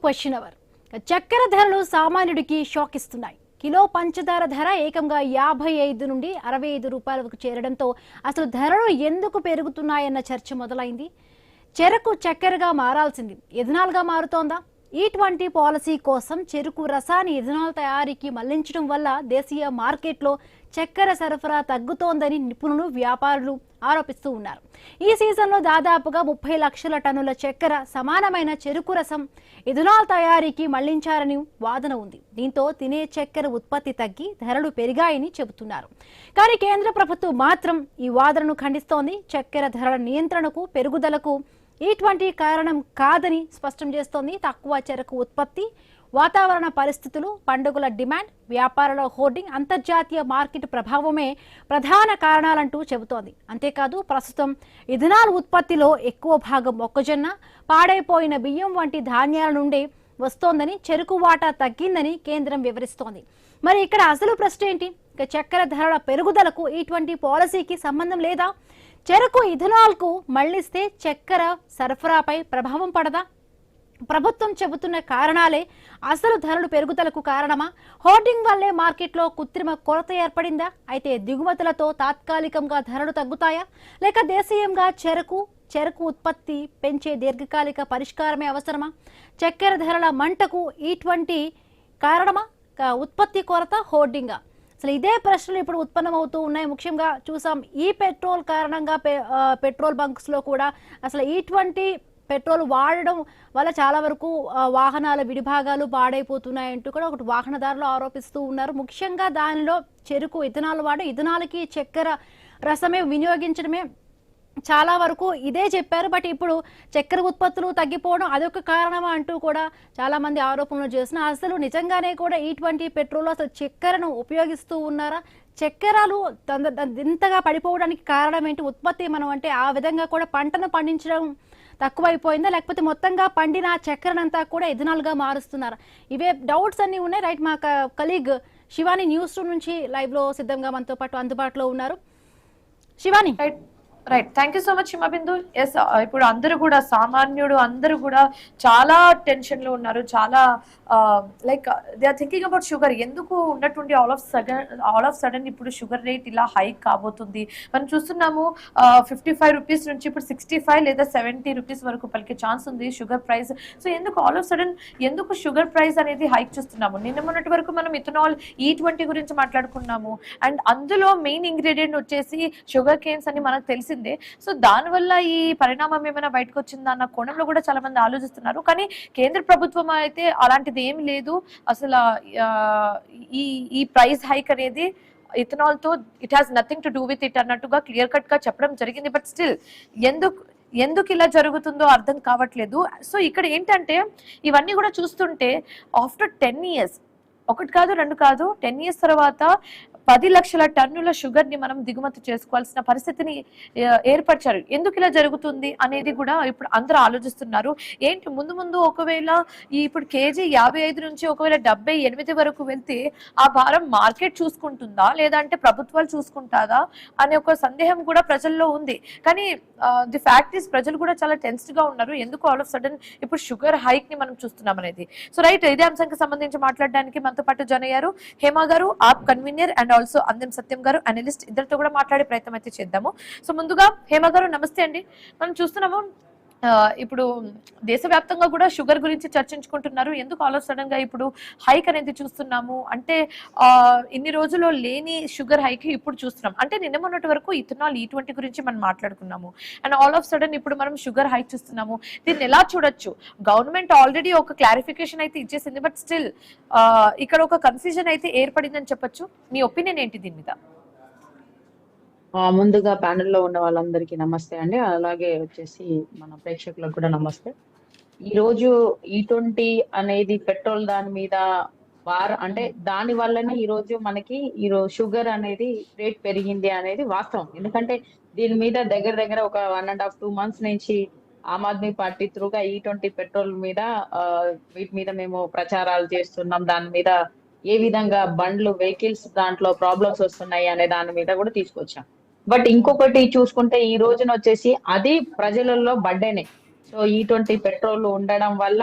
Question hour. చక్కెర ధరలు సామాన్యుడికి షాక్ ఇస్తున్నాయి. కిలో పంచదార ధర ఏకంగా 55 నుండి 65 రూపాయలకు చేరడంతో అసలు ధరలు ఎందుకు పెరుగుతున్నాయన్న చర్చ మొదలైంది. చెరకు చక్కెరగా మారాల్సింది ఎథనాల్గా మారుతోందా? E20 పాలసీ కోసం చెరుకు రసాన్ని ఎథనాల్ తయారీకి మళ్లించడం వల్ల దేశీయ మార్కెట్లో చక్కెర సరఫరా తగ్గుతోందని నిపుణులు, వ్యాపారులు ఆరోపిస్తూ ఉన్నారు. ఈ సీజన్లో దాదాపుగా 30 లక్షల టన్నుల చక్కెర సమానమైన చెరుకు రసం ఎథనాల్ తయారీకి మళ్లించారని వాదన ఉంది. దీంతో తినే చక్కెర ఉత్పత్తి తగ్గి ధరలు పెరిగాయని చెబుతున్నారు. కానీ కేంద్ర ప్రభుత్వం మాత్రం ఈ వాదనను ఖండిస్తోంది. చక్కెర ధరల నియంత్రణకు, పెరుగుదలకు E20 కారణం కాదని స్పష్టం చేస్తోంది. తక్కువ చెరకు ఉత్పత్తి, వాతావరణ పరిస్థితులు, పండుగల డిమాండ్, వ్యాపారాల హోర్డింగ్, అంతర్జాతీయ మార్కెట్ ప్రభావమే ప్రధాన కారణాలంటూ చెబుతోంది. అంతేకాదు ప్రస్తుతం ఇథనాల్ ఉత్పత్తిలో ఎక్కువ భాగం మొక్కజొన్న, పాడైపోయిన బియ్యం వంటి ధాన్యాల నుండి వస్తోందని, చెరుకు వాటా తగ్గిందని కేంద్రం వివరిస్తోంది. మరి ఇక్కడ అసలు ప్రశ్న ఏంటి? ఇక చక్కెర ధరల పెరుగుదలకు E20 పాలసీకి సంబంధం లేదా? చెరకు ఇథనాల్కు మళ్లిస్తే చక్కెర సరఫరాపై ప్రభావం పడదా? ప్రభుత్వం చెబుతున్న కారణాలే అసలు ధరలు పెరుగుదలకు కారణమా? హోర్డింగ్ వల్లే మార్కెట్లో కృత్రిమ కొరత ఏర్పడిందా? అయితే దిగుమతులతో తాత్కాలికంగా ధరలు తగ్గుతాయా? లేక దేశీయంగా చెరకు ఉత్పత్తి పెంచే దీర్ఘకాలిక పరిష్కారమే అవసరమా? చక్కెర ధరల మంటకు E20 కారణమా? ఉత్పత్తి కొరత, హోర్డింగా? అసలు ఇదే ప్రశ్నలు ఇప్పుడు ఉత్పన్నమవుతూ ఉన్నాయి. ముఖ్యంగా చూసాం ఈ పెట్రోల్ కారణంగా పెట్రోల్ బంక్స్ లో కూడా అసలు E20 పెట్రోల్ వాడడం వల్ల చాలా వరకు వాహనాల విడిభాగాలు పాడైపోతున్నాయంటూ కూడా ఒకటి వాహనదారులు ఆరోపిస్తూ ఉన్నారు. ముఖ్యంగా దానిలో చెరుకు ఇథనాల్ ఇథనాల్కి చక్కెర రసమే వినియోగించడమే చాలా వరకు ఇదే చెప్పారు. బట్ ఇప్పుడు చక్కెర ఉత్పత్తులు తగ్గిపోవడం అదొక కారణమా అంటూ కూడా చాలా మంది ఆరోపణలు చేస్తున్నారు. అసలు నిజంగానే కూడా E20 పెట్రోల్ అసలు చక్కెరను ఉపయోగిస్తూ ఉన్నారా? చక్కెరలు ఇంతగా పడిపోవడానికి కారణం ఏంటి? ఉత్పత్తి మనం అంటే ఆ విధంగా కూడా పంటను పండించడం తక్కువైపోయిందా, లేకపోతే మొత్తంగా పండిన చక్కెరనంతా కూడా ఎథనాల్గా మారుస్తున్నారా? ఇవే డౌట్స్ అన్నీ ఉన్నాయి. రైట్, మా కలీగ్ శివాని న్యూస్ రూమ్ నుంచి లైవ్ లో సిద్ధంగా మనతో పాటు అందుబాటులో ఉన్నారు. Shivani. Right, thank you so much Himabindu. Yes, ఇప్పుడు అందరూ కూడా సామాన్యుడు అందరూ కూడా చాలా టెన్షన్ లో ఉన్నారు. చాలా like they are thinking about sugar. ఎందుకు ఉన్నటువంటి ఆల్ ఆఫ్ సడన్ ఇప్పుడు షుగర్ రేట్ ఇలా హైక్ కాబోతుంది. మనం చూస్తున్నాము 55 రూపీస్ నుంచి ఇప్పుడు 65 లేదా 70 రూపీస్ వరకు పలికే ఛాన్స్ ఉంది షుగర్ ప్రైస్. సో ఎందుకు ఆల్ ఆఫ్ సడన్ ఎందుకు షుగర్ ప్రైస్ అనేది హైక్ చూస్తున్నాము? నిన్న మొన్నటి వరకు మనం ఇథనాల్ E20 గురించి మాట్లాడుకున్నాము. అండ్ అందులో మెయిన్ ఇంగ్రీడియంట్ వచ్చేసి షుగర్ కేన్స్ అని మనకు తెలిసి. సో దానివల్ల ఈ పరిణామం ఏమైనా బయటకు వచ్చిందా అన్న కోణంలో కూడా చాలా మంది ఆలోచిస్తున్నారు. కానీ కేంద్ర ప్రభుత్వం అయితే అలాంటిది ఏమి లేదు. అసలు ఈ ప్రైస్ హైక్ అనేది ఇథనాల్ తో it has nothing to do with it అన్నట్టుగా క్లియర్ కట్ గా చెప్పడం జరిగింది. బట్ స్టిల్ ఎందుకు ఇలా జరుగుతుందో అర్థం కావట్లేదు. సో ఇక్కడ ఏంటంటే ఇవన్నీ కూడా చూస్తుంటే ఆఫ్టర్ 10 years, ఒకటి కాదు రెండు కాదు, 10 years తర్వాత 10 లక్షల టన్నుల షుగర్ ని మనం దిగుమతి చేసుకోవాల్సిన పరిస్థితిని ఏర్పరిచారు. ఎందుకు ఇలా జరుగుతుంది అనేది కూడా ఇప్పుడు అందరూ ఆలోచిస్తున్నారు. ఏంటి ముందు ఒకవేళ ఇప్పుడు కేజీ 55 నుంచి ఒకవేళ 78 వరకు వెళ్తే ఆ భారం మార్కెట్ చూసుకుంటుందా లేదంటే ప్రభుత్వాలు చూసుకుంటాదా అనే ఒక సందేహం కూడా ప్రజల్లో ఉంది. కానీ ది ఫ్యాక్ట్ ఈస్ ప్రజలు కూడా చాలా టెన్స్డ్ గా ఉన్నారు. ఎందుకు ఆల్ ఆఫ్ సడన్ ఇప్పుడు షుగర్ హైక్ ని మనం చూస్తున్నాం అనేది. సో రైట్, ఇదే అంశానికి సంబంధించి మాట్లాడడానికి మనతో పాటు జాయిన్ అయ్యారు హేమ గారు, ఆప్ కన్వీనర్, అండ్ ఆల్సో అందెం సత్యం గారు, అనలిస్ట్. ఇద్దరితో కూడా మాట్లాడే ప్రయత్నం అయితే చేద్దాము. సో ముందుగా హేమ గారు నమస్తే అండి. మనం చూస్తున్నాము ఇప్పుడు దేశవ్యాప్తంగా కూడా షుగర్ గురించి చర్చించుకుంటున్నారు. ఎందుకు ఆల్ ఆఫ్ సడన్ గా ఇప్పుడు హైక్ అనేది చూస్తున్నాము అంటే ఇన్ని రోజుల్లో లేని షుగర్ హైక్ ఇప్పుడు చూస్తున్నాం. అంటే నిన్న మొన్నటి వరకు ఇథనాల్ E20 గురించి మనం మాట్లాడుకున్నాము. అండ్ ఆల్ ఆఫ్ సడన్ ఇప్పుడు మనం షుగర్ హైక్ చూస్తున్నాము. దీన్ని ఎలా చూడొచ్చు? గవర్నమెంట్ ఆల్రెడీ ఒక క్లారిఫికేషన్ అయితే ఇచ్చేసింది. బట్ స్టిల్ ఇక్కడ ఒక కన్ఫ్యూజన్ అయితే ఏర్పడిందని చెప్పొచ్చు. మీ ఒపీనియన్ ఏంటి దీని మీద? ముందుగా ప్యానెల్లో ఉన్న వాళ్ళందరికీ నమస్తే అండి. అలాగే వచ్చేసి మన ప్రేక్షకులకు కూడా నమస్తే. ఈ రోజు E20 అనేది పెట్రోల్ దాని మీద అంటే దాని వల్లనే ఈ రోజు మనకి షుగర్ అనేది రేట్ పెరిగింది అనేది వాస్తవం. ఎందుకంటే దీని మీద దగ్గర ఒక 1.5-2 months నుంచి Aam Aadmi party త్రూగా E20 petrol మీద వీటి మీద మేము ప్రచారాలు చేస్తున్నాం. దాని మీద ఏ విధంగా బండ్లు, వెహికల్స్ దాంట్లో ప్రాబ్లమ్స్ వస్తున్నాయి అనే దాని మీద కూడా తీసుకొచ్చాం. బట్ ఇంకొకటి చూసుకుంటే ఈ రోజున వచ్చేసి అది ప్రజలలో బర్డెనే. సో E20 పెట్రోల్ ఉండడం వల్ల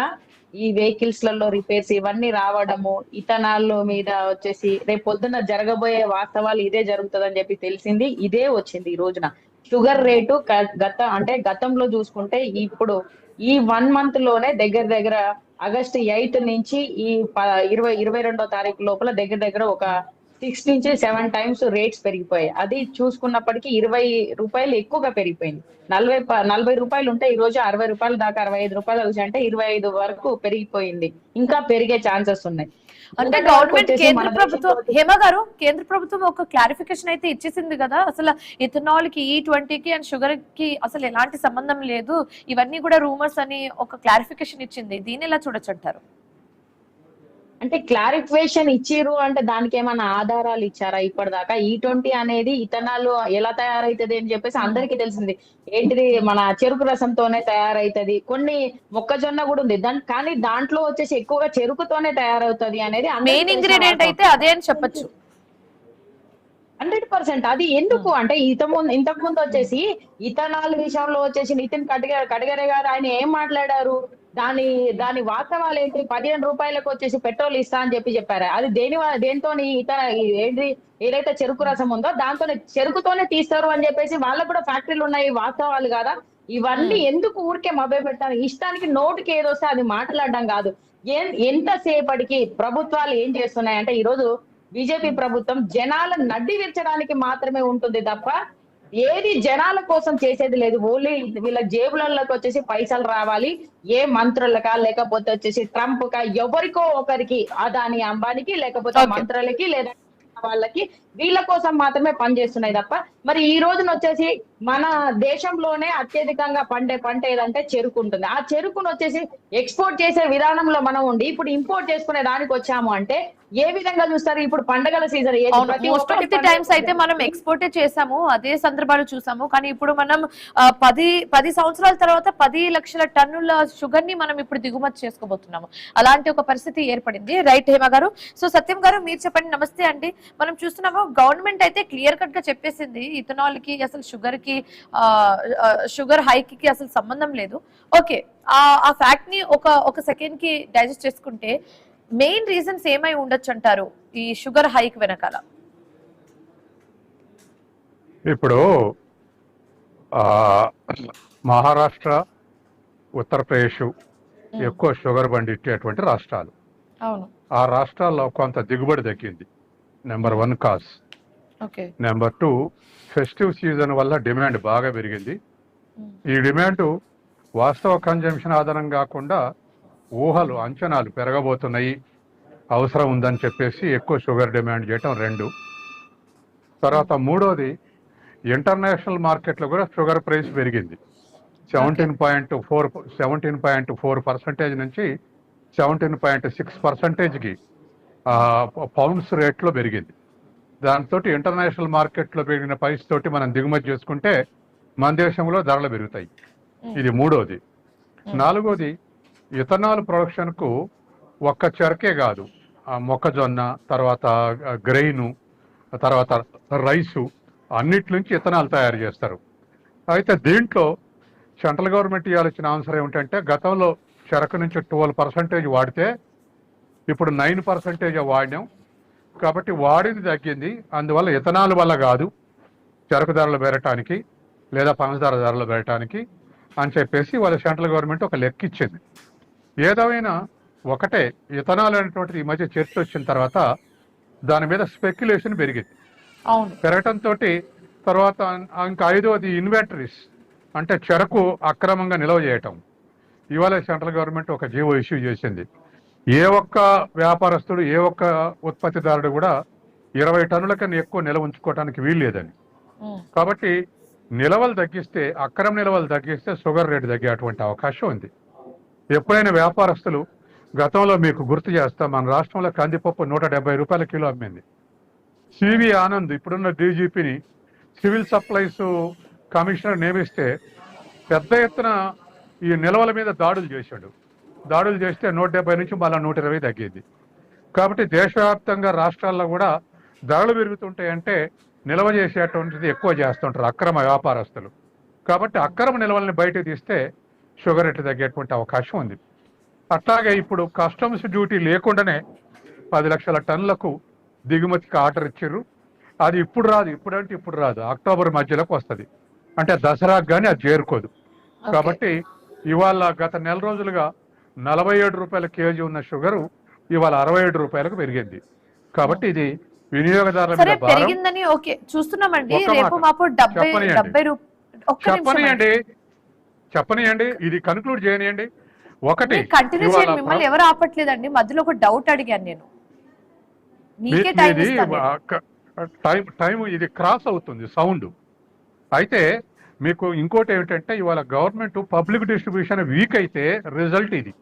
ఈ వెహికల్స్ లలో రిపేర్స్ ఇవన్నీ రావడము, ఇథనాల్ మీద వచ్చేసి రేపు పొద్దున్న జరగబోయే వాస్తవాలు ఇదే జరుగుతుందని చెప్పి తెలిసింది, ఇదే వచ్చింది ఈ రోజున. షుగర్ రేటు గతంలో చూసుకుంటే ఇప్పుడు ఈ 1 month లోనే దగ్గర దగ్గర ఆగస్టు 8 నుంచి ఈ 22వ తారీఖు లోపల దగ్గర దగ్గర ఒక 6 నుంచి 7 times రేట్స్ పెరిగిపోయాయి. అది చూసుకున్నప్పటికీ 20 రూపాయలు ఎక్కువగా పెరిగిపోయింది. 40 రూపాయలు ఉంటే ఈ రోజు 60 రూపాయల దాకా, 65 రూపాయలు అంటే 25 వరకు పెరిగిపోయింది. ఇంకా పెరిగే ఛాన్సెస్ ఉన్నాయి. అంటే మొన్నటి వరకు గవర్నమెంట్ వచ్చేసి కేంద్ర మన ప్రభుత్వం, దేశంలో హేమ గారు, కేంద్ర ప్రభుత్వం ఒక క్లారిఫికేషన్ అయితే ఇచ్చేసింది కదా, అసలు ఇథనాల్ కి E20కి అండ్ షుగర్ కి అసలు ఎలాంటి సంబంధం లేదు, ఇవన్నీ కూడా రూమర్స్ అని ఒక క్లారిఫికేషన్ ఇచ్చింది. దీన్ని ఎలా చూడొచ్చు అంటారు? అంటే క్లారిఫికేషన్ ఇచ్చిర్రు అంటే దానికి ఏమైనా ఆధారాలు ఇచ్చారా ఇప్పటిదాకా? E20 అనేది ఇథనాల్ ఎలా తయారైతుంది అని చెప్పేసి అందరికీ తెలిసింది. ఏంటిది, మన చెరుకు రసంతోనే తయారైతది, కొన్ని మొక్కజొన్న కూడా ఉంది కానీ దాంట్లో వచ్చేసి ఎక్కువగా చెరుకుతోనే తయారవుతుంది అనేది మెయిన్ ఇంగ్రీడియంట్ అయితే అదే అని చెప్పొచ్చు. 100%. అది ఎందుకు అంటే ఇంతకు ముందు వచ్చేసి ఇథనాల్ విషయంలో వచ్చేసి నితిన్ గడ్కరీ గారు ఆయన ఏం మాట్లాడారు, దాని వాస్తవాలు ఏంటి, 15 రూపాయలకు వచ్చేసి పెట్రోల్ ఇస్తా అని చెప్పారు. అది దేంతో ఏంటి, ఏదైతే చెరుకు రసం ఉందో చెరుకుతోనే తీస్తారు అని చెప్పేసి వాళ్ళకు కూడా ఫ్యాక్టరీలు ఉన్నాయి, వాస్తవాలు కదా. ఇవన్నీ ఎందుకు ఊరికే మభ్య పెట్టాలి, ఇష్టానికి నోటికి ఏదొస్తే అది మాట్లాడడం కాదు. ఎంతసేపటికి ప్రభుత్వాలు ఏం చేస్తున్నాయంటే ఈ రోజు బీజేపీ ప్రభుత్వం జనాల నడ్డి విరచడానికి మాత్రమే ఉంటుంది తప్ప ఏది జనాల కోసం చేసేది లేదు. ఓన్లీ వీళ్ళ జేబులలోకి వచ్చేసి పైసలు రావాలి, ఏ మంత్రులకా లేకపోతే వచ్చేసి ట్రంప్ కా ఎవరికో ఒకరికి, అదాని అంబానికి లేకపోతే మంత్రులకి లేదా వాళ్ళకి, వీళ్ళ కోసం మాత్రమే పనిచేస్తున్నాయి తప్ప. మరి ఈ రోజున వచ్చేసి మన దేశంలోనే అత్యధికంగా పండే పంట ఏదంటే చెరుకు ఉంటుంది. ఆ చెరుకును వచ్చేసి ఎక్స్పోర్ట్ చేసే విధానంలో మనం ఉండి ఇప్పుడు ఇంపోర్ట్ చేసుకునే దానికి వచ్చాము అంటే ఏ విధంగా చూస్తారు? ఇప్పుడు పండగల season most of the times అయితే మనం ఎక్స్పోర్టే చేసాము, అదే సందర్భాలు చూసాము. కానీ ఇప్పుడు మనం 10 సంవత్సరాల తర్వాత 10 లక్షల టన్నుల షుగర్ ని మనం ఇప్పుడు దిగుమతి చేసుకోబోతున్నాము. అలాంటి ఒక పరిస్థితి ఏర్పడింది. రైట్ హేమ గారు. సో సత్యం గారు మీరు చెప్పండి. నమస్తే అండి. మనం చూస్తున్నాము గవర్నమెంట్ అయితే క్లియర్ కట్ గా చెప్పేసింది ఇథనాల్ కి అసలు షుగర్ హైక్ కి అసలు సంబంధం లేదు. ఓకే, ఆ ఫ్యాక్ట్ ని ఒక సెకండ్ కి డైజెస్ట్ చేసుకుంటే మెయిన్ రీజన్స్ ఏమై ఉండొచ్చు అంటారు ఈ షుగర్ హైక్ వెనకాల? ఇప్పుడు మహారాష్ట్ర, ఉత్తరప్రదేశ్ ఎక్కువ షుగర్ పండించేటువంటి రాష్ట్రాలు. అవును, ఆ రాష్ట్రాల్లో కొంత దిగుబడి తగ్గింది. Number 1 cause. Number 2 festive season వల్ల డిమాండ్ బాగా పెరిగింది. ఈ డిమాండ్ వాస్తవ కన్జంప్షన్ ఆధారం కాకుండా ఊహలు, అంచనాలు పెరగబోతున్నాయి, అవసరం ఉందని చెప్పేసి ఎక్కువ షుగర్ డిమాండ్ చేయటం 2. తర్వాత 3వది ఇంటర్నేషనల్ మార్కెట్లో కూడా షుగర్ ప్రైస్ పెరిగింది. 17.4% నుంచి 17.6%కి పౌండ్స్ రేట్లో పెరిగింది. దాంతో ఇంటర్నేషనల్ మార్కెట్లో పెరిగిన ప్రైస్ తోటి మనం దిగుమతి చేసుకుంటే మన దేశంలో ధరలు పెరుగుతాయి. ఇది 3వది. 4వది ఇథనాల్ ప్రొడక్షన్కు ఒక్క చెరకే కాదు, మొక్కజొన్న, తర్వాత గ్రెయిన్, తర్వాత రైసు, అన్నిటి నుంచి ఇథనాల్ తయారు చేస్తారు. అయితే దీంట్లో సెంట్రల్ గవర్నమెంట్ ఇవ్వాల్సిన ఆన్సర్ ఏమిటంటే గతంలో చెరకు నుంచి 12% వాడితే ఇప్పుడు 9% వాడినాం కాబట్టి వాడింది తగ్గింది. అందువల్ల ఇథనాల్ వల్ల కాదు చెరకు ధరలు పెరగటానికి లేదా పంచదార ధరలు పెరగటానికి అని చెప్పేసి వాళ్ళ సెంట్రల్ గవర్నమెంట్ ఒక లెక్క ఇచ్చింది. ఏదైనా ఒకటే, ఇథనాల్ అనేటువంటిది ఈ మధ్య చర్చ వచ్చిన తర్వాత దాని మీద స్పెక్యులేషన్ పెరిగింది. పెరగటంతో తర్వాత ఇంకా 5వది ఇన్వెంటరీస్, అంటే చెరకు అక్రమంగా నిల్వ చేయటం. ఇవాళ సెంట్రల్ గవర్నమెంట్ ఒక జీవో ఇష్యూ చేసింది. ఏ ఒక్క వ్యాపారస్తుడు, ఏ ఒక్క ఉత్పత్తిదారుడు కూడా 20 టన్నుల కన్నా ఎక్కువ నిల్వ ఉంచుకోవడానికి వీలు లేదని. కాబట్టి నిల్వలు తగ్గిస్తే, అక్రమ నిల్వలు తగ్గిస్తే షుగర్ రేటు తగ్గేటువంటి అవకాశం ఉంది. ఎప్పుడైనా వ్యాపారస్తులు, గతంలో మీకు గుర్తు చేస్తా, మన రాష్ట్రంలో కందిపప్పు 170 రూపాయల కిలో అమ్మింది. సివి ఆనంద్ ఇప్పుడున్న డీజీపీని సివిల్ సప్లైస్ కమిషనర్ నియమిస్తే పెద్ద ఎత్తున ఈ నిల్వల మీద దాడులు చేశాడు. దాడులు చేస్తే 170 నుంచి మళ్ళీ 120 తగ్గింది. కాబట్టి దేశవ్యాప్తంగా రాష్ట్రాల్లో కూడా ధరలు పెరుగుతుంటాయంటే నిల్వ చేసేటువంటిది ఎక్కువ చేస్తుంటారు అక్రమ వ్యాపారస్తులు. కాబట్టి అక్రమ నిల్వల్ని బయటకు తీస్తే షుగర్ రేటు తగ్గేటువంటి అవకాశం ఉంది. అట్లాగే ఇప్పుడు కస్టమ్స్ డ్యూటీ లేకుండానే 10 లక్షల టన్నులకు దిగుమతికి ఆర్డర్ ఇచ్చారు. అది ఇప్పుడు రాదు, ఇప్పుడు రాదు, అక్టోబర్ మధ్యలోకి వస్తుంది. అంటే దసరాకు కానీ అది చేరుకోదు. కాబట్టి ఇవాళ గత నెల రోజులుగా 47 రూపాయల కేజీ ఉన్న షుగరు ఇవాళ 67 రూపాయలకు పెరిగింది. కాబట్టి ఇది వినియోగదారుల సరే మీద భారం. పెరిగిందని ఓకే చూస్తున్నామండి. ఒక్క రేపు మాట. మాపు 70 చెప్పనియండి, ఇది కన్క్లూడ్ చేయనియండి. ఒకటి కంటిన్యూ ఇవాళ చేయండి, మిమ్మల్ని ఎవరు ఆపట్లేదండి. మధ్యలో ఒక డౌట్ అడిగాను నేను, మీకే టైం ఇది ఇస్తాను నేను. టైం ఇది క్రాస్ అవుతుంది సౌండ్. అయితే మీకు ఇంకోటి ఏమిటంటే ఇవాళ గవర్నమెంట్ పబ్లిక్ డిస్ట్రిబ్యూషన్ వీక్ అయితే రిజల్ట్ ఇది.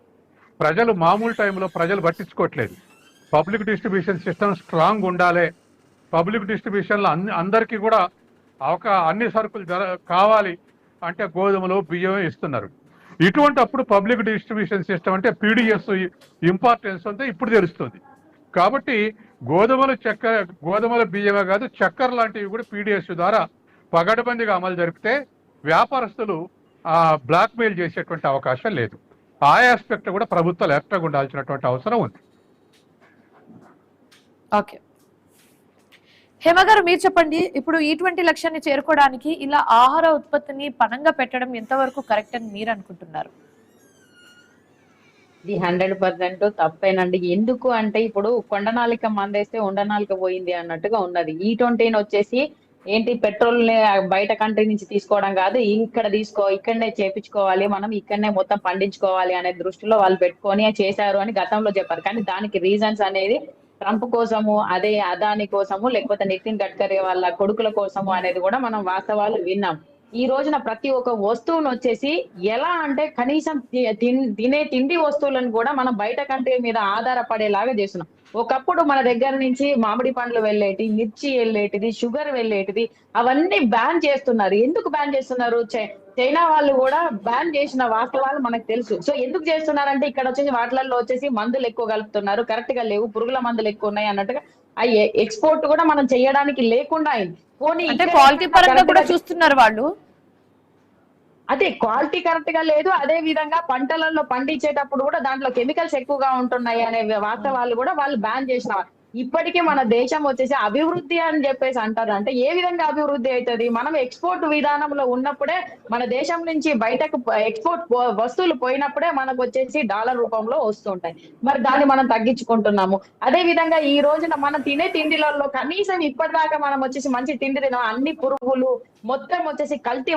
ప్రజలు మామూలు టైంలో ప్రజలు పట్టించుకోవట్లేదు. పబ్లిక్ డిస్ట్రిబ్యూషన్ సిస్టమ్ స్ట్రాంగ్ ఉండాలి. పబ్లిక్ డిస్ట్రిబ్యూషన్లో అందరికీ కూడా అన్ని సరుకులు కావాలి అంటే గోధుమలు బియ్యం ఇస్తున్నారు. ఇటువంటి అప్పుడు పబ్లిక్ డిస్ట్రిబ్యూషన్ సిస్టమ్ అంటే పీడిఎస్ ఇంపార్టెన్స్ అంతా ఇప్పుడు తెలుస్తుంది. కాబట్టి గోధుమల బియ్యమే కాదు, చక్కెర లాంటివి కూడా పీడిఎస్ ద్వారా పగడబందిగా అమలు జరిపితే వ్యాపారస్తులు బ్లాక్మెయిల్ చేసేటువంటి అవకాశం లేదు. ఆ ఆస్పెక్ట్ కూడా ప్రభుత్వాలు యాక్టివ్గా ఉండాల్సినటువంటి అవసరం ఉంది. ఓకే హేమ గారు, మీరు చెప్పండి. ఇప్పుడు ఈ20 లక్షాన్ని చేరుకోవడానికి ఇలా ఆహార ఉత్పత్తిని పణంగా పెట్టడం ఎంతవరకు కరెక్ట్ అని మీరు అనుకుంటున్నారు? ఇది 100% తప్పేనండి. ఎందుకు అంటే ఇప్పుడు కొండనాలిక మందేస్తే ఉండనాలిక పోయింది అన్నట్టుగా ఉన్నది. ఈ20 వచ్చేసి ఏంటి, పెట్రోల్ బయట కంట్రీ నుంచి తీసుకోవడం కాదు, ఇక్కడనే చేపించుకోవాలి, మనం ఇక్కడనే మొత్తం పండించుకోవాలి అనే దృష్టిలో వాళ్ళు పెట్టుకొని చేశారు అని గతంలో చెప్పారు. కానీ దానికి రీజన్స్ అనేది ట్రంప్ కోసము, అదే అదాని కోసము, లేకపోతే నితిన్ గడ్కరీ వాళ్ళ కొడుకుల కోసము అనేది కూడా మనం వాస్తవాలు విన్నాం. ఈ రోజున ప్రతి ఒక్క వస్తువును వచ్చేసి ఎలా అంటే కనీసం తినే తిండి వస్తువులను కూడా మనం బయట కంట్రీ మీద ఆధారపడేలాగా చేస్తున్నాం. ఒకప్పుడు మన దగ్గర నుంచి మామిడి పండ్లు వెళ్ళేటి, మిర్చి వెళ్ళేటిది, షుగర్ వెళ్ళేటిది, అవన్నీ బ్యాన్ చేస్తున్నారు. ఎందుకు బ్యాన్ చేస్తున్నారు? చైనా వాళ్ళు కూడా బ్యాన్ చేసిన వాస్తవాలు మనకు తెలుసు. సో ఎందుకు చేస్తున్నారంటే ఇక్కడ వచ్చేసి వాటిలలో వచ్చేసి మందులు ఎక్కువ కలుపుతున్నారు, కరెక్ట్ గా లేవు, పురుగుల మందులు ఎక్కువ ఉన్నాయి అన్నట్టుగా అవి ఎక్స్పోర్ట్ కూడా మనం చేయడానికి లేకుండా అయింది. అంటే క్వాలిటీ పరంగా కూడా చూస్తున్నారు వాళ్ళు. అదే క్వాలిటీ కరెక్ట్ గా లేదు. అదే విధంగా పంటలలో పండించేటప్పుడు కూడా దాంట్లో కెమికల్స్ ఎక్కువగా ఉంటున్నాయి అనే వాస్తవాలు కూడా వాళ్ళు బ్యాన్ చేసిన. ఇప్పటికీ మన దేశం వచ్చేసి అభివృద్ధి అని చెప్పేసి అంటారు. అంటే ఏ విధంగా అభివృద్ధి అవుతుంది? మనం ఎక్స్పోర్ట్ విధానంలో ఉన్నప్పుడే, మన దేశం నుంచి బయటకు ఎక్స్పోర్ట్ వస్తువులు పోయినప్పుడే మనకు వచ్చేసి డాలర్ రూపంలో వస్తుంటాయి. మరి దాన్ని మనం తగ్గించుకుంటున్నాము. అదే విధంగా ఈ రోజున మనం తినే తిండిలలో కనీసం ఇప్పటిదాకా మనం వచ్చేసి మంచి తిండి తినాం, అన్ని పురుగులు మొత్తం వచ్చేసి కల్తీ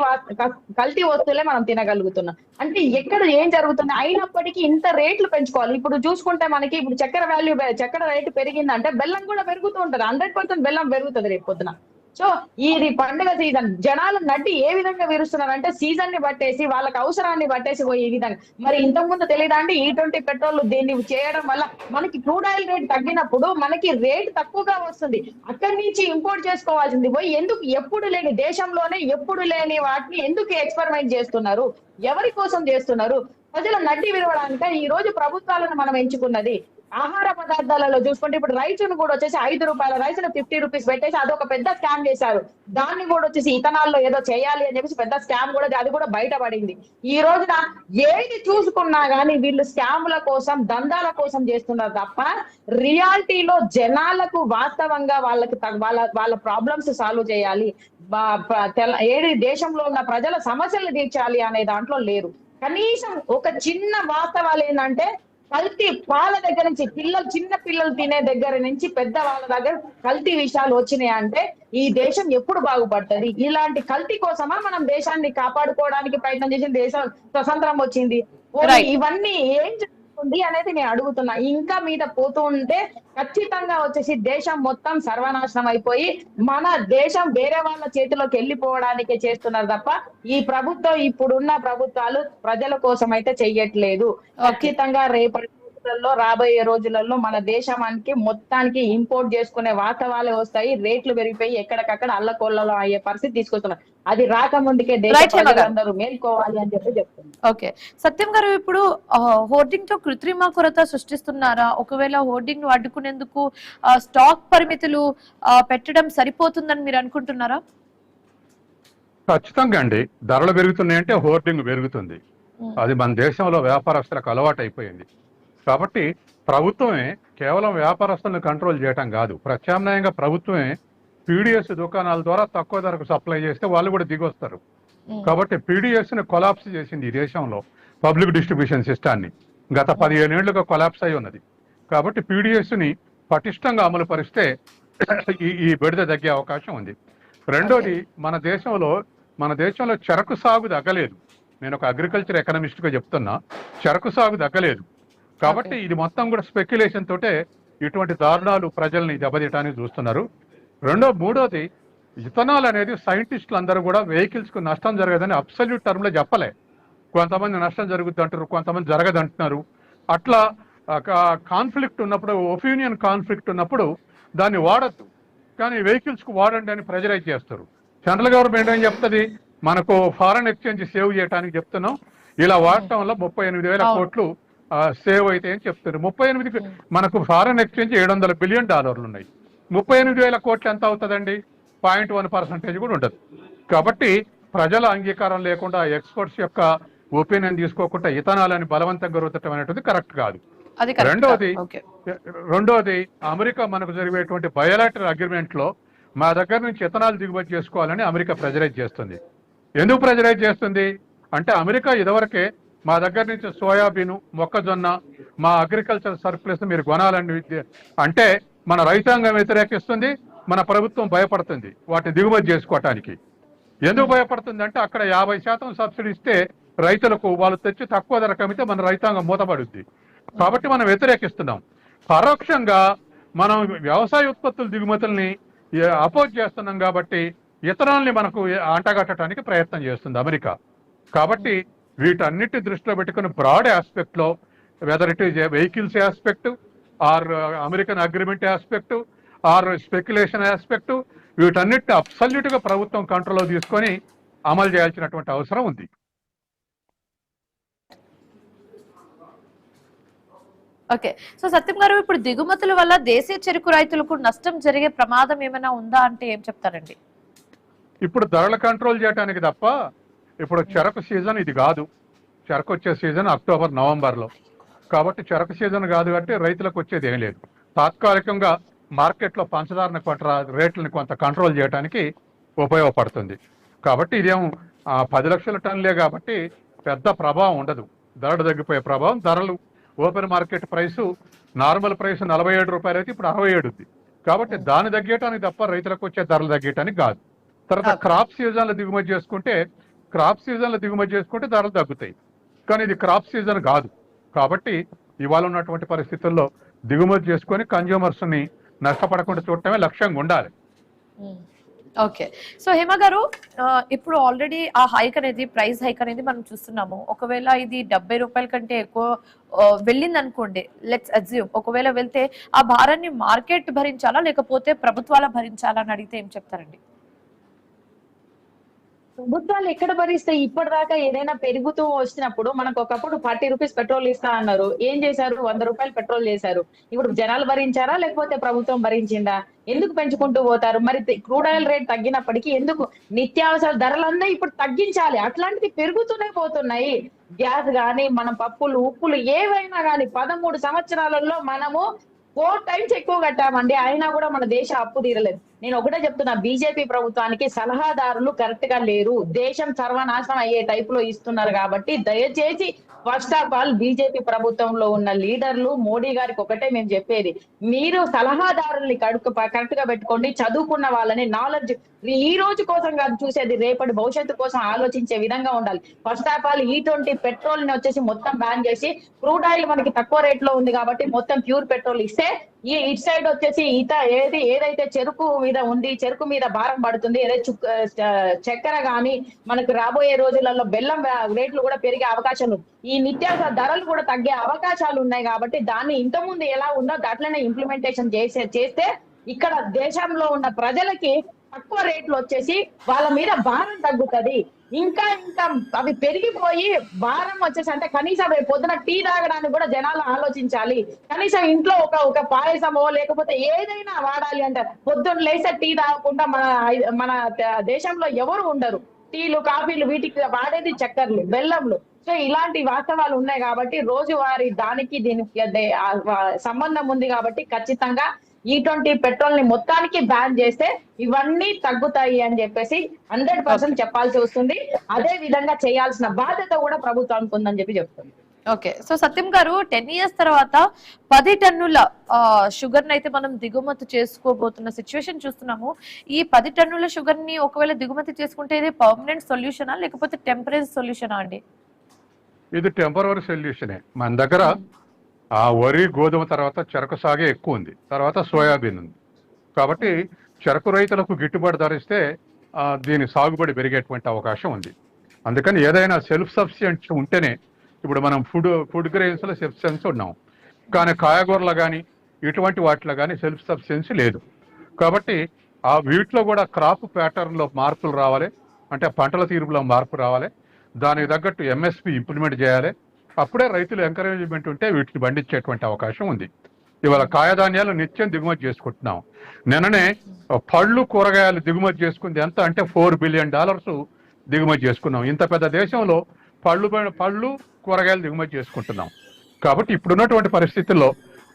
వస్తువులే మనం తినగలుగుతున్నాం. అంటే ఎక్కడ ఏం జరుగుతుంది? అయినప్పటికీ ఇంత రేట్లు పెంచుకోవాలి. ఇప్పుడు చూసుకుంటే మనకి ఇప్పుడు చక్కెర రేటు పెరిగిందంటే బెల్లం కూడా పెరుగుతూ ఉంటది. 100% బెల్లం పెరుగుతుంది రేపు పొద్దున. సో ఇది పండుగ సీజన్, జనాలు నడ్డి ఏ విధంగా విరుస్తున్నారు అంటే సీజన్ ని బట్టేసి, వాళ్ళకి అవసరాన్ని బట్టేసి పోయి ఈ విధంగా. మరి ఇంతకు ముందు తెలియదా అండి ఈ20 పెట్రోల్ దీన్ని చేయడం వల్ల మనకి క్రూడ్ ఆయిల్ రేట్ తగ్గినప్పుడు మనకి రేట్ తక్కువగా వస్తుంది. అక్కడి నుంచి ఇంపోర్ట్ చేసుకోవాల్సింది పోయి ఎందుకు ఎప్పుడు లేని దేశంలోనే ఎప్పుడు లేని వాటిని ఎందుకు ఎక్స్పెరిమెంట్ చేస్తున్నారు? ఎవరి కోసం చేస్తున్నారు? ప్రజల నడ్డి విరవడానిక ఈ రోజు ప్రభుత్వాలను మనం ఎంచుకున్నది? ఆహార పదార్థాలలో చూసుకుంటే ఇప్పుడు రైస్ ను కూడా వచ్చేసి 5 రూపాయల రైస్ ను 50 రూపీస్ పెట్టేసి అదొక పెద్ద స్కామ్ చేశారు. దాన్ని కూడా వచ్చేసి ఇథనాల్లో ఏదో చేయాలి అని చెప్పేసి పెద్ద స్కామ్ కూడా, అది కూడా బయటపడింది. ఈ రోజున ఏది చూసుకున్నా గానీ వీళ్ళు స్కాముల కోసం, దందాల కోసం చేస్తున్నారు తప్ప రియాలిటీలో జనాలకు వాస్తవంగా వాళ్ళ ప్రాబ్లమ్స్ సాల్వ్ చేయాలి, ఏది దేశంలో ఉన్న ప్రజల సమస్యలు తీర్చాలి అనే దాంట్లో లేరు. కనీసం ఒక చిన్న వాస్తవాలు ఏంటంటే కల్తీ పాల దగ్గర నుంచి చిన్న పిల్లలు తినే దగ్గర నుంచి పెద్ద వాళ్ళ దగ్గర కల్తీ విషయాలు వచ్చినాయి అంటే ఈ దేశం ఎప్పుడు బాగుపడుతుంది? ఇలాంటి కల్తీ కోసమా మనం దేశాన్ని కాపాడుకోవడానికి ప్రయత్నం చేసిన దేశం స్వతంత్రం వచ్చింది? ఇవన్నీ ఏం జరుగుతుంది అనేది నేను అడుగుతున్నా. ఇంకా మీద పోతూ ఉంటే ఖచ్చితంగా వచ్చేసి దేశం మొత్తం సర్వనాశనం అయిపోయి మన దేశం వేరే వాళ్ళ చేతిలోకి వెళ్ళిపోవడానికే చేస్తున్నారు తప్ప ఈ ప్రభుత్వం, ఇప్పుడున్న ప్రభుత్వాలు ప్రజల కోసం అయితే చెయ్యట్లేదు. ఖచ్చితంగా రాబోయే రోజులలో మన దేశానికి మొత్తానికి ఇంపోర్ట్ చేసుకునే వాస్తవాలే వస్తాయి. రేట్లు పెరిగిపోయి ఎక్కడికక్కడ అల్లకొల్లలో అయ్యే పరిస్థితి తీసుకొస్తున్నారు. అది రాకముందుకే దేశందరూ మేల్కోవాలి అని చెప్తున్నారు. ఓకే సత్యం గారు, ఇప్పుడు హోర్డింగ్ తో కృత్రిమ కొరత సృష్టిస్తున్నారా? ఒకవేళ హోర్డింగ్ అడ్డుకునేందుకు స్టాక్ పరిమితులు పెట్టడం సరిపోతుందని మీరు అనుకుంటున్నారా? ఖచ్చితంగా అండి. ధరలు పెరుగుతున్నాయంటే హోర్డింగ్ పెరుగుతుంది. అది మన దేశంలో వ్యాపారస్తులకు అలవాటు అయిపోయింది. కాబట్టి ప్రభుత్వమే కేవలం వ్యాపారస్తులను కంట్రోల్ చేయటం కాదు, ప్రత్యామ్నాయంగా ప్రభుత్వమే పీడిఎస్ దుకాణాల ద్వారా తక్కువ ధరకు సప్లై చేస్తే వాళ్ళు కూడా దిగొస్తారు. కాబట్టి పీడిఎస్ ని కొలాప్స్ చేసింది ఈ దేశంలో పబ్లిక్ డిస్ట్రిబ్యూషన్ సిస్టాన్ని. గత 15 ఏళ్లుగా కొలాప్స్ అయి ఉన్నది. కాబట్టి పీడిఎస్ ని పటిష్టంగా అమలు పరిస్తే ఈ బెడద తగ్గే అవకాశం ఉంది. రెండోది, మన దేశంలో చెరకు సాగు తగ్గలేదు. నేను ఒక అగ్రికల్చర్ ఎకనామిస్ట్ గా చెప్తున్నా, చెరకు సాగు తగ్గలేదు. కాబట్టి ఇది మొత్తం కూడా స్పెక్యులేషన్ తోటే ఇటువంటి దారుణాలు ప్రజల్ని దెబ్బతీయటానికి చూస్తున్నారు. మూడోది, ఇథనాల్ అనేది సైంటిస్టులు అందరూ కూడా వెహికల్స్ కు నష్టం జరగదని అబ్సల్యూట్ టర్మ్ లో చెప్పలే. కొంతమంది నష్టం జరుగుద్ది అంటారు, కొంతమంది జరగదు అంటున్నారు. అట్లా కాన్ఫ్లిక్ట్ ఉన్నప్పుడు, ఒపీనియన్ కాన్ఫ్లిక్ట్ ఉన్నప్పుడు దాన్ని వాడద్దు, కానీ వెహికల్స్ కు వాడండి అని ప్రెజరైజ్ చేస్తారు. సెంట్రల్ గవర్నమెంట్ ఏం చెప్తుంది, మనకు ఫారెన్ ఎక్స్చేంజ్ సేవ్ చేయడానికి చెప్తున్నాం, ఇలా వాడటం వల్ల 38,000 కోట్లు సేవ్ అయితే అని చెప్తారు. 38 మనకు ఫారెన్ ఎక్స్చేంజ్ $700 బిలియన్ ఉన్నాయి. 38,000 కోట్లు ఎంత అవుతుందండి? 0.1% కూడా ఉండదు. కాబట్టి ప్రజల అంగీకారం లేకుండా ఎక్స్పర్ట్స్ యొక్క ఒపీనియన్ తీసుకోకుండా ఇథనాలని బలవంతంగా రుద్దటం అనేటువంటి కరెక్ట్ కాదు. రెండోది, అమెరికా మనకు జరిగేటువంటి బయోలాటరల్ అగ్రిమెంట్ లో మా దగ్గర నుంచి ఇథనాల్ దిగుమతి చేసుకోవాలని అమెరికా ప్రెజరైజ్ చేస్తుంది. ఎందుకు ప్రెజరైజ్ చేస్తుంది అంటే, అమెరికా ఇదివరకే మా దగ్గర నుంచి సోయాబీన్, మొక్కజొన్న, మా అగ్రికల్చర్ సర్ప్లస్ మీరు కొనాలని అంటే మన రైతాంగం వ్యతిరేకిస్తుంది, మన ప్రభుత్వం భయపడుతుంది వాటిని దిగుమతి చేసుకోవటానికి. ఎందుకు భయపడుతుంది అంటే, అక్కడ 50% సబ్సిడీ ఇస్తే రైతులకు వాళ్ళు తెచ్చి తక్కువ ధరకు అమ్మితే మన రైతాంగం మూతపడుద్ది. కాబట్టి మనం వ్యతిరేకిస్తున్నాం. పరోక్షంగా మనం వ్యవసాయ ఉత్పత్తుల దిగుమతుల్ని అపోజ్ చేస్తున్నాం. కాబట్టి ఇతరాల్ని మనకు అంటగట్టడానికి ప్రయత్నం చేస్తుంది అమెరికా. కాబట్టి వీటన్నిటి దృష్టిలో పెట్టుకుని బ్రాడ్ ఆస్పెక్ట్ లో, whether it is vehicles aspect are American agreement aspect are speculation aspect, వీటన్నిటిని అబ్సల్యూట్ గా ప్రభుత్వం కంట్రోల్లో తీసుకొని అమలు చేయాల్సినటువంటి అవసరం ఉంది. ఓకే, సో సత్యం గారు, ఇప్పుడు దిగుమతుల వల్ల దేశీయ చెరుకు రైతులకు నష్టం జరిగే ప్రమాదం ఏమైనా ఉందా అంటే ఏం చెప్తారండి? ఇప్పుడు ధరలు కంట్రోల్ చేయడానికి తప్ప, ఇప్పుడు చెరకు సీజన్ ఇది కాదు. చెరకు వచ్చే సీజన్ అక్టోబర్, నవంబర్లో. కాబట్టి చెరకు సీజన్ కాదు కాబట్టి రైతులకు వచ్చేది ఏం లేదు. తాత్కాలికంగా మార్కెట్లో పంచదార రేట్లను కొంత కంట్రోల్ చేయడానికి ఉపయోగపడుతుంది. కాబట్టి ఇదేం 10 లక్షల టన్నులే కాబట్టి పెద్ద ప్రభావం ఉండదు. ధరలు తగ్గిపోయే ప్రభావం, ధరలు open market price normal price 47 రూపాయలు అయితే ఇప్పుడు 67 ఉంది. కాబట్టి దాన్ని తగ్గటానికి తప్ప రైతులకు వచ్చే ధరలు తగ్గటానికి కాదు. తర్వాత క్రాప్ సీజన్లో దిగుమతి చేసుకుంటే ధరలు తగ్గుతాయి. కానీ ఇది క్రాప్ సీజన్ కాదు. కాబట్టి ఇవాళ ఉన్నటువంటి పరిస్థితుల్లో దిగుమతి చేసుకొని కన్జ్యూమర్స్ ని నష్టపడకుండా చూడటమే లక్ష్యంగా ఉండాలి. ఓకే, సో హేమ గారు, ఇప్పుడు ఆల్రెడీ ఆ హైక్ అనేది, ప్రైస్ హైక్ అనేది మనం చూస్తున్నాము. ఒకవేళ ఇది 70 రూపాయల కంటే ఎక్కువ వెళ్ళింది అనుకోండి, లెట్స్ అజ్యూమ్, ఒకవేళ వెళ్తే ఆ భారాన్ని మార్కెట్ భరించాలా లేకపోతే ప్రభుత్వాల భరించాలా అని అడిగితే ఏం చెప్తారండి? ప్రభుత్వాలు ఎక్కడ భరిస్తాయి? ఇప్పటిదాకా ఏదైనా పెరుగుతూ వచ్చినప్పుడు మనకు ఒకప్పుడు 40 రూపీస్ పెట్రోల్ ఇస్తా అన్నారు. ఏం చేశారు? 100 రూపాయలు పెట్రోల్ చేశారు. ఇప్పుడు జనాలు భరించారా లేకపోతే ప్రభుత్వం భరించిందా? ఎందుకు పెంచుకుంటూ పోతారు? మరి క్రూడ్ ఆయిల్ రేట్ తగ్గినప్పటికీ ఎందుకు నిత్యావసర ధరలన్నీ ఇప్పుడు తగ్గించాలి? అట్లాంటిది పెరుగుతూనే పోతున్నాయి. గ్యాస్ గానీ, మన పప్పులు, ఉప్పులు ఏవైనా గానీ 13 సంవత్సరాలలో మనము 4 టైమ్స్ ఎక్కువ కట్టామండి. అయినా కూడా మన దేశ అప్పు తీరలేదు. నేను ఒకటే చెప్తున్నా, బీజేపీ ప్రభుత్వానికి సలహాదారులు కరెక్ట్ గా లేరు. దేశం సర్వనాశనం అయ్యే టైప్ లో ఇస్తున్నారు. కాబట్టి దయచేసి ఫస్ట్ ఆఫ్ ఆల్ బీజేపీ ప్రభుత్వంలో ఉన్న లీడర్లు, మోడీ గారికి ఒకటే మేము చెప్పేది, మీరు సలహాదారుల్ని కరెక్ట్ గా పెట్టుకోండి. చదువుకున్న వాళ్ళని, నాలెడ్జ్ ఈ రోజు కోసం కాదు చూసేది, రేపటి భవిష్యత్తు కోసం ఆలోచించే విధంగా ఉండాలి. First of all E20 petrol ని వచ్చేసి మొత్తం బ్యాన్ చేసి, క్రూడ్ ఆయిల్ మనకి తక్కువ రేట్ లో ఉంది కాబట్టి మొత్తం ప్యూర్ పెట్రోల్ ఇస్తే, ఈ ఇటు సైడ్ వచ్చేసి ఏదైతే చెరుకు మీద ఉంది, చెరుకు మీద భారం పడుతుంది, చక్కెర గాని మనకు రాబోయే రోజులలో బెల్లం రేట్లు కూడా పెరిగే అవకాశాలు, ఈ నిత్యావసర ధరలు కూడా తగ్గే అవకాశాలు ఉన్నాయి. కాబట్టి దాన్ని ఇంతకుముందు ఎలా ఉందో అట్లనే ఇంప్లిమెంటేషన్ చేస్తే ఇక్కడ దేశంలో ఉన్న ప్రజలకి తక్కువ రేట్లు వచ్చేసి వాళ్ళ మీద భారం తగ్గుతుంది. ఇంకా అవి పెరిగిపోయి భారం వచ్చేసి, అంటే కనీసం పొద్దున టీ తాగడానికి కూడా జనాలు ఆలోచించాలి. కనీసం ఇంట్లో ఒక పాయసమో లేకపోతే ఏదైనా వాడాలి అంటే పొద్దున్న లేసే టీ తాగకుండా మన దేశంలో ఎవరు ఉండరు. టీలు, కాఫీలు వీటికి వాడేది చక్కెరలు, బెల్లంలు. సో ఇలాంటి వాస్తవాలు ఉన్నాయి కాబట్టి రోజువారీ దానికి దీనికి సంబంధం ఉంది కాబట్టి ఖచ్చితంగా E20 పెట్రోల్ ని మొత్తానికి బ్యాన్ చేస్తే ఇవన్నీ తగ్గుతాయి అని చెప్పేసి 100% చెప్పాల్సి వస్తుంది. అదే విధంగా చేయాల్సిన బాధ్యత కూడా ప్రభుత్వానికి ఉందని చెప్పి చెప్తుంది. ఓకే, సో సత్యం గారు 10 years తర్వాత 10 టన్నుల షుగర్ ని అయితే మనం దిగుమతి చేసుకోబోతున్న సిచ్యువేషన్ చూస్తున్నాము. ఈ 10 టన్నుల షుగర్ ని ఒకవేళ దిగుమతి చేసుకుంటే ఇది పర్మనెంట్ సొల్యూషనా లేకపోతే టెంపరరీ సొల్యూషనా అండి? ఇది టెంపరరీ సొల్యూషనే. మన దగ్గర ఆ వరి గోధుమ తర్వాత చెరకు సాగే ఎక్కువ ఉంది, తర్వాత సోయాబీన్ ఉంది. కాబట్టి చెరకు రైతులకు గిట్టుబాటు ధర ఇస్తే దీని సాగుబడి పెరిగేటువంటి అవకాశం ఉంది. అందుకని ఏదైనా సెల్ఫ్ సఫిషియెంట్ ఉంటేనే, ఇప్పుడు మనం ఫుడ్ గ్రెయిన్స్లో సఫిషియన్సీ ఉన్నాం, కానీ కాయగూరలు కానీ ఇటువంటి వాటిలో కానీ సెల్ఫ్ సఫిషియన్సీ లేదు. కాబట్టి ఆ వీటిలో కూడా క్రాప్ ప్యాటర్న్లో మార్పులు రావాలి, అంటే పంటల తీరులో మార్పు రావాలి, దానికి తగ్గట్టు MSP ఇంప్లిమెంట్ చేయాలి. అప్పుడే రైతులు ఎంకరేజ్మెంట్ ఉంటే వీటిని పండించేటువంటి అవకాశం ఉంది. ఇవాళ కాయధాన్యాలు నిత్యం దిగుమతి చేసుకుంటున్నాం. నిన్ననే పళ్ళు కూరగాయలు దిగుమతి చేసుకుంది ఎంత అంటే $4 billion దిగుమతి చేసుకున్నాం. ఇంత పెద్ద దేశంలో పళ్ళు కూరగాయలు దిగుమతి చేసుకుంటున్నాం. కాబట్టి ఇప్పుడున్నటువంటి పరిస్థితుల్లో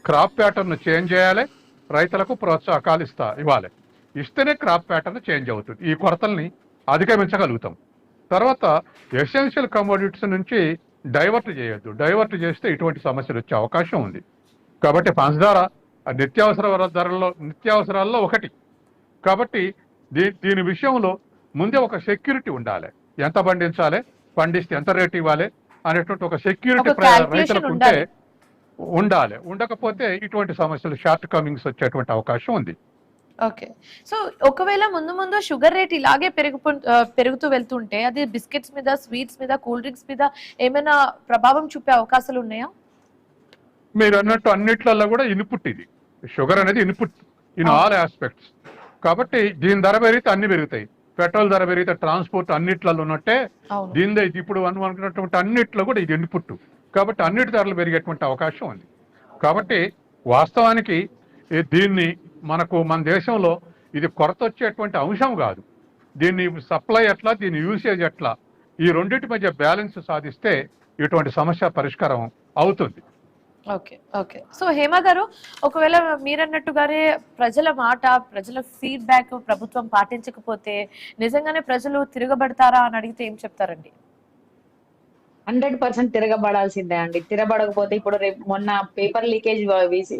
క్రాప్ ప్యాటర్న్ చేంజ్ చేయాలి, రైతులకు ప్రోత్సాహకాలు ఇవ్వాలి. ఇస్తేనే క్రాప్ ప్యాటర్న్ చేంజ్ అవుతుంది. ఈ కొరతల్ని అధిగమించగలుగుతాం. తర్వాత ఎసెన్షియల్ కమోడిటీస్ నుంచి డైవర్ట్ చేయొద్దు. డైవర్ట్ చేస్తే ఇటువంటి సమస్యలు వచ్చే అవకాశం ఉంది. కాబట్టి పంచదార నిత్యావసరాల్లో ఒకటి. కాబట్టి దీని విషయంలో ముందే ఒక సెక్యూరిటీ ఉండాలి. ఎంత పండించాలి, పండిస్తే ఎంత రేట్ ఇవ్వాలి అనేటువంటి ఒక సెక్యూరిటీ రైతులకు ఉండాలి. ఉండకపోతే ఇటువంటి సమస్యలు షార్ట్ కమింగ్స్ వచ్చేటువంటి అవకాశం ఉంది. ఓకే, సో ఒకవేళ ముందు షుగర్ రేట్ ఇలాగే పెరుగుతూ వెళ్తుంటే అది బిస్కెట్స్ మీద, స్వీట్స్ మీద, కూల్ డ్రింక్స్ మీద ఏమైనా ప్రభావం చూపే అవకాశాలు ఉన్నాయా? మీరు అన్నట్టు అన్నిట్లలో కూడా ఇన్పుట్, ఇది షుగర్ అనేది ఇన్పుట్ ఇన్ ఆల్ ఆస్పెక్ట్స్. కాబట్టి దీని ధర పెరిగితే అన్ని పెరుగుతాయి. పెట్రోల్ ధర పెరిగితే ట్రాన్స్పోర్ట్ అన్నిట్లలో ఉన్నట్టే దీని ఇప్పుడు అనుకున్నటువంటి అన్నిట్లో కూడా ఇది ఇన్పుట్. కాబట్టి అన్నిటి ధరలు పెరిగేటువంటి అవకాశం ఉంది. కాబట్టి వాస్తవానికి దీన్ని మన దేశంలో ఇది కొరత వచ్చేటువంటి అంశం కాదు. దీన్ని సప్లై ఎట్లా, దీని యూసేజ్ ఎట్లా, ఈ రెండింటి మధ్య బ్యాలెన్స్ సాధిస్తే ఇటువంటి సమస్య పరిష్కారం అవుతుంది. ఓకే ఓకే, సో హేమ గారు, ఒకవేళ మీరన్నట్టుగానే ప్రజల మాట, ప్రజల ఫీడ్బ్యాక్ ప్రభుత్వం పాటించకపోతే నిజంగానే ప్రజలు తిరగబడతారా అని అడిగితే ఏం చెప్తారండి? 100% తిరగబడాల్సిందే అండి. తిరగబడకపోతే ఇప్పుడు రేపు మొన్న పేపర్ లీకేజ్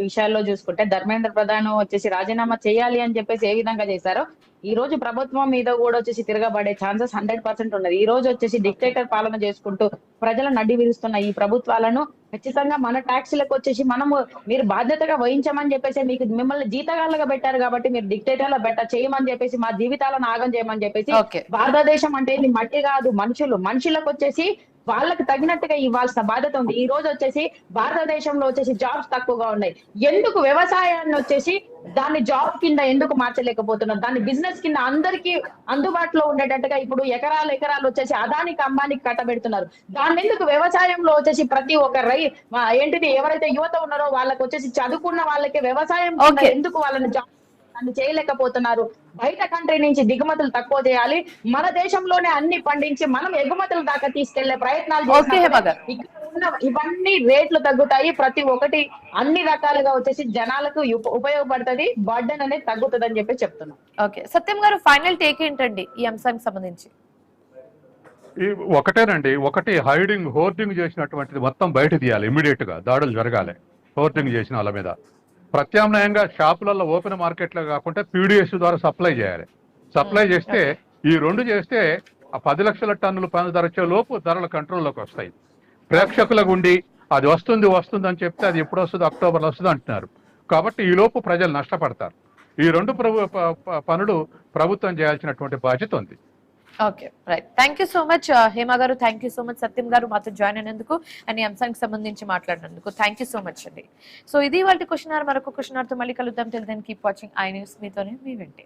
విషయాల్లో చూసుకుంటే ధర్మేంద్ర ప్రధాన్ వచ్చేసి రాజీనామా చేయాలి అని చెప్పేసి ఏ విధంగా చేశారో ఈ రోజు ప్రభుత్వం మీద కూడా వచ్చేసి తిరగబడే ఛాన్సెస్ 100% ఉన్నది. ఈ రోజు వచ్చేసి డిక్టేటర్ పాలన చేసుకుంటూ ప్రజల నడ్డి విరుస్తున్న ఈ ప్రభుత్వాలను ఖచ్చితంగా మన ట్యాక్సీలకు వచ్చేసి మీరు బాధ్యతగా వహించమని చెప్పేసి మిమ్మల్ని జీతగాళ్ళగా పెట్టారు కాబట్టి మీరు డిక్టేటర్లో చేయమని చెప్పేసి మా జీవితాలను ఆగం చేయమని చెప్పేసి. భారతదేశం అంటే ఇది మట్టి కాదు, మనుషులకు వచ్చేసి వాళ్ళకి తగినట్టుగా ఇవ్వాల్సిన బాధ్యత ఉంది. ఈ రోజు వచ్చేసి భారతదేశంలో వచ్చేసి జాబ్స్ తక్కువగా ఉన్నాయి. ఎందుకు వ్యవసాయాన్ని వచ్చేసి దాన్ని జాబ్ కింద ఎందుకు మార్చలేకపోతున్నారు? దాన్ని బిజినెస్ కింద అందరికీ అందుబాటులో ఉండేటట్టుగా ఇప్పుడు ఎకరాలు వచ్చేసి అదానికి అంబానికి కట్టబెడుతున్నారు. దాన్ని ఎందుకు వ్యవసాయంలో వచ్చేసి ప్రతి ఒక్క ఎవరైతే యువత ఉన్నారో వాళ్ళకి వచ్చేసి చదువుకున్న వాళ్ళకి వ్యవసాయం ఎందుకు వాళ్ళని జాబ్ చేయలేకపోతున్నారు? బయట కంట్రీ నుంచి దిగుమతులు తక్కువ చేయాలి, మన దేశంలోనే అన్ని పండించి మనం ఎగుమతుల దాకా తీసుకెళ్లే ప్రయత్నాలు ఇవన్నీ రేట్లు తగ్గుతాయి. ప్రతి ఒక్కటి అన్ని రకాలుగా వచ్చేసి జనాలకు ఉపయోగపడుతుంది, బర్డెన్ అనేది తగ్గుతుంది అని చెప్పి చెప్తున్నాం. ఓకే, సత్యం గారు, ఫైనల్ టేక్ ఏంటండి ఈ అంశానికి సంబంధించి? ఒకటేనండి, హోర్డింగ్ చేసినటువంటిది మొత్తం బయట తీయాలి. ఇమీడియట్ గా దాడులు జరగాలి హోర్డింగ్ చేసిన వాళ్ళ మీద. ప్రత్యామ్నాయంగా షాపులలో ఓపెన్ మార్కెట్లో కాకుండా PDS ద్వారా సప్లై చేయాలి. సప్లై చేస్తే ఈ రెండు చేస్తే ఆ 10 లక్షల టన్నులు పంచదార వచ్చే లోపు ధరల కంట్రోల్లోకి వస్తాయి. ప్రేక్షకులకు ఉండి అది వస్తుంది అని చెప్తే అది ఎప్పుడు వస్తుంది, అక్టోబర్లో వస్తుంది అంటున్నారు. కాబట్టి ఈ లోపు ప్రజలు నష్టపడతారు. ఈ రెండు పనులు ప్రభుత్వం చేయాల్సినటువంటి బాధ్యత ఉంది. Okay, right. Thank you so much Hema గారు, thank you so much Satyam గారు మాతో జాయిన్ అయినందుకు అండ్ ఈ అంశానికి సంబంధించి మాట్లాడినందుకు థ్యాంక్ యూ సో మచ్ అండి. సో ఇది వాళ్ళ క్వశ్చన్ అవర్. మరొక క్వశ్చన్ అవర్ తో మళ్ళీ కలుద్దాం. Till then keep watching I news. మీతోనే మీ వెంటే.